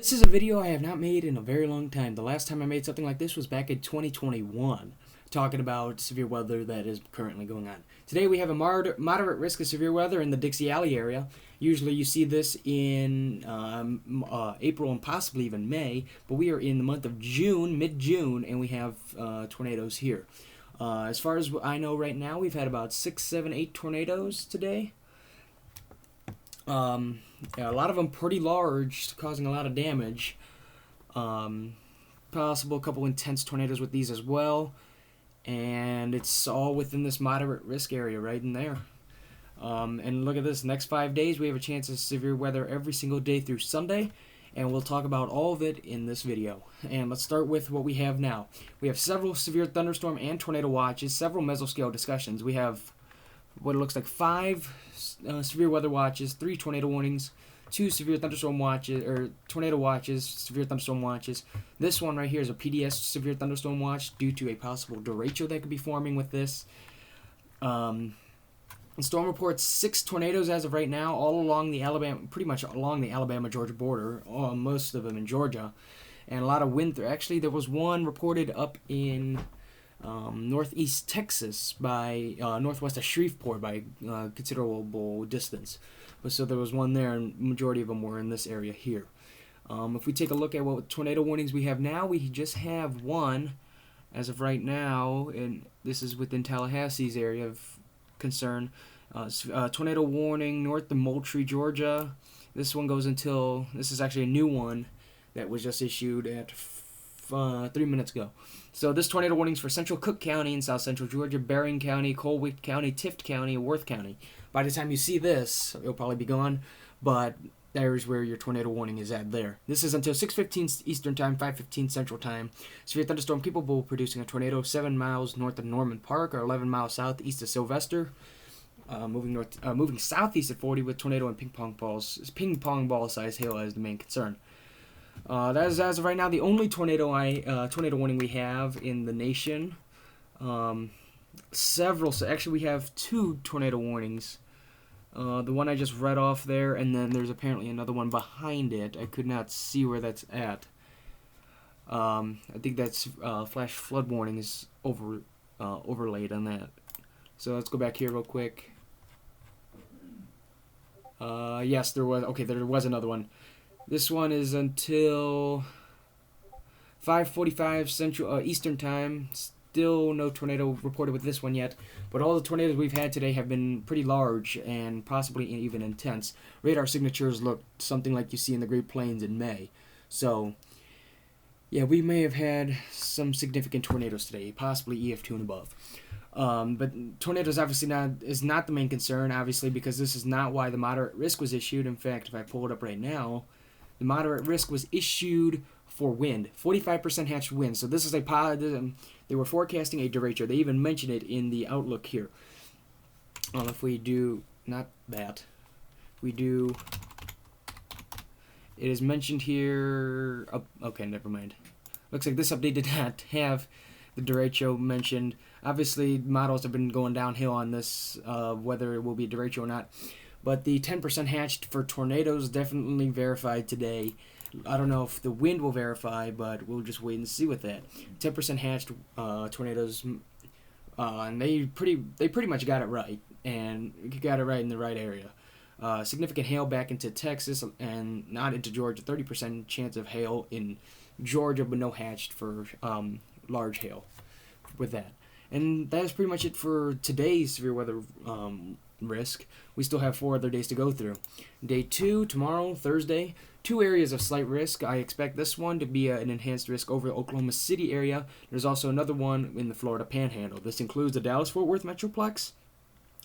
This is a video I have not made in a very long time. The last time I made something like this was back in 2021, talking about severe weather that is currently going on. Today we have a moderate risk of severe weather in the Dixie Alley area. Usually you see this in April and possibly even May, but we are in the month of June, mid-June, and we have tornadoes here. As far as I know right now, we've had about 6, 7, 8 tornadoes today. Yeah, a lot of them pretty large, causing a lot of damage. Possible a couple intense tornadoes with these as well. And it's all within this moderate risk area right in there. And look at this, next 5 days we have a chance of severe weather every single day through Sunday. And we'll talk about all of it in this video. And let's start with what we have now. We have several severe thunderstorm and tornado watches, several mesoscale discussions. We have what it looks like 5 severe weather watches, 3 tornado warnings, 2 severe thunderstorm watches, or tornado watches, severe thunderstorm watches. This one right here is a PDS severe thunderstorm watch due to a possible derecho that could be forming with this. Storm reports 6 tornadoes as of right now, all along the pretty much along the Alabama-Georgia border, most of them in Georgia, and a lot of wind. Actually, there was one reported up in northeast Texas by northwest of Shreveport by considerable distance. But so there was one there, and majority of them were in this area here. If we take a look at what tornado warnings we have now, we just have one as of right now, and this is within Tallahassee's area of concern. Tornado warning north of Moultrie, Georgia. This one goes until, this is actually a new one that was just issued at 3 minutes ago. So this tornado warning is for central Cook County in south central Georgia, Bering County, Colwick County, Tift County, and Worth County. By the time you see this, it'll probably be gone, but there's where your tornado warning is at there. This is until 6:15 Eastern Time, 5:15 Central Time. Severe thunderstorm capable of producing a tornado 7 miles north of Norman Park or 11 miles southeast of Sylvester. Moving southeast at 40 with tornado and ping pong ball size hail as the main concern. That is, as of right now, the only tornado warning we have in the nation. Actually we have 2 tornado warnings. The one I just read off there, and then there's apparently another one behind it. I could not see where that's at. I think that's flash flood warning is overlaid on that. So let's go back here real quick. Yes, there was another one. This one is until 5:45 Central Eastern Time. Still no tornado reported with this one yet, but all the tornadoes we've had today have been pretty large and possibly even intense. Radar signatures look something like you see in the Great Plains in May. So, yeah, we may have had some significant tornadoes today, possibly EF2 and above. But tornadoes obviously is not the main concern, obviously, because this is not why the moderate risk was issued. In fact, if I pull it up right now, the moderate risk was issued for wind, 45% hatched wind. So this is a positive. They were forecasting a derecho. They even mentioned it in the outlook here. If we do not that, we do. It is mentioned here. Oh, okay, never mind. Looks like this update did not have the derecho mentioned. Obviously, models have been going downhill on this, whether it will be a derecho or not. But the 10% hatched for tornadoes definitely verified today. I don't know if the wind will verify, but we'll just wait and see with that. 10% hatched tornadoes, and they pretty much got it right, and got it right in the right area. Significant hail back into Texas and not into Georgia. 30% chance of hail in Georgia, but no hatched for large hail with that. And that is pretty much it for today's severe weather risk. We still have 4 other days to go through. Day 2, tomorrow, Thursday, 2 areas of slight risk. I expect this one to be an enhanced risk over the Oklahoma City area. There's also another one in the Florida Panhandle. This includes the Dallas-Fort Worth Metroplex,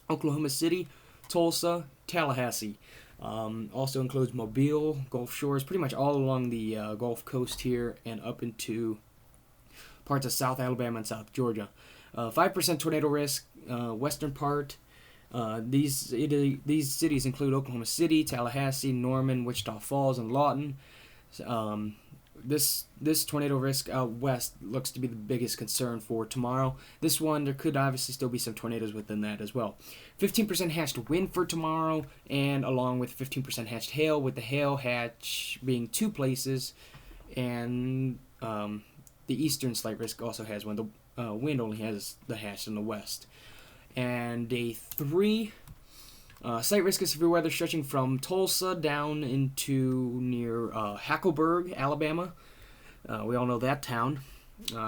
Oklahoma City, Tulsa, Tallahassee. Also includes Mobile, Gulf Shores, pretty much all along the Gulf Coast here and up into parts of South Alabama and South Georgia. 5% tornado risk, western part. These cities include Oklahoma City, Tallahassee, Norman, Wichita Falls, and Lawton. This tornado risk out west looks to be the biggest concern for tomorrow. This one, there could obviously still be some tornadoes within that as well. 15% hatched wind for tomorrow, and along with 15% hatched hail, with the hail hatch being 2 places, and the eastern slight risk also has one. The wind only has the hatch in the west. And day 3, slight risk of severe weather stretching from Tulsa down into near Hackleburg, Alabama. We all know that town.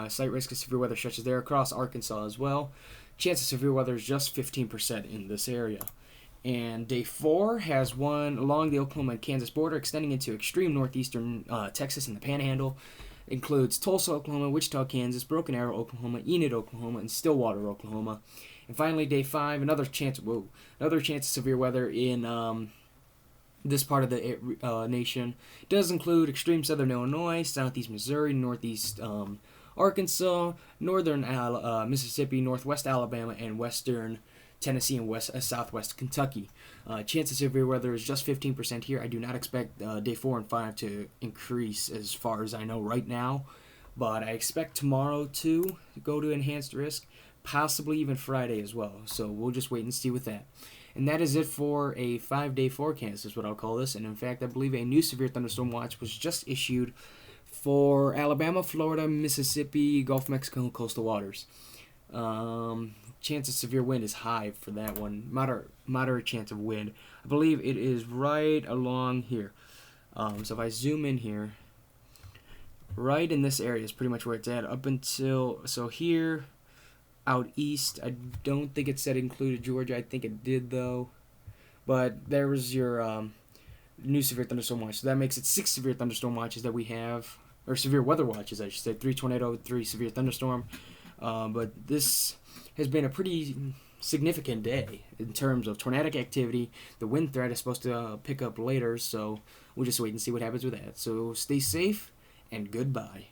Slight risk of severe weather stretches there across Arkansas as well. Chance of severe weather is just 15% in this area. And day 4 has one along the Oklahoma and Kansas border, extending into extreme northeastern Texas and the Panhandle. Includes Tulsa, Oklahoma, Wichita, Kansas, Broken Arrow, Oklahoma, Enid, Oklahoma, and Stillwater, Oklahoma. And finally, day 5, another chance of severe weather in this part of the nation. It does include extreme southern Illinois, southeast Missouri, northeast Arkansas, northern Mississippi, northwest Alabama, and western Tennessee and southwest Kentucky. Chance of severe weather is just 15% here. I do not expect day 4 and 5 to increase as far as I know right now, but I expect tomorrow to go to enhanced risk, possibly even Friday as well. So we'll just wait and see with that. And that is it for a 5-day forecast, is what I'll call this. And in fact, I believe a new severe thunderstorm watch was just issued for Alabama, Florida, Mississippi, Gulf of Mexico, coastal waters. Chance of severe wind is high for that one. Moderate chance of wind. I believe it is right along here. So if I zoom in here, right in this area is pretty much where it's at. Up until, so here, out east, I don't think it said included Georgia. I think it did though. But there was your new severe thunderstorm watch. So that makes it 6 severe thunderstorm watches that we have, or severe weather watches, I should say. 3 tornado, 3 severe thunderstorm. But this has been a pretty significant day in terms of tornadic activity. The wind threat is supposed to pick up later, so we'll just wait and see what happens with that. So stay safe, and goodbye.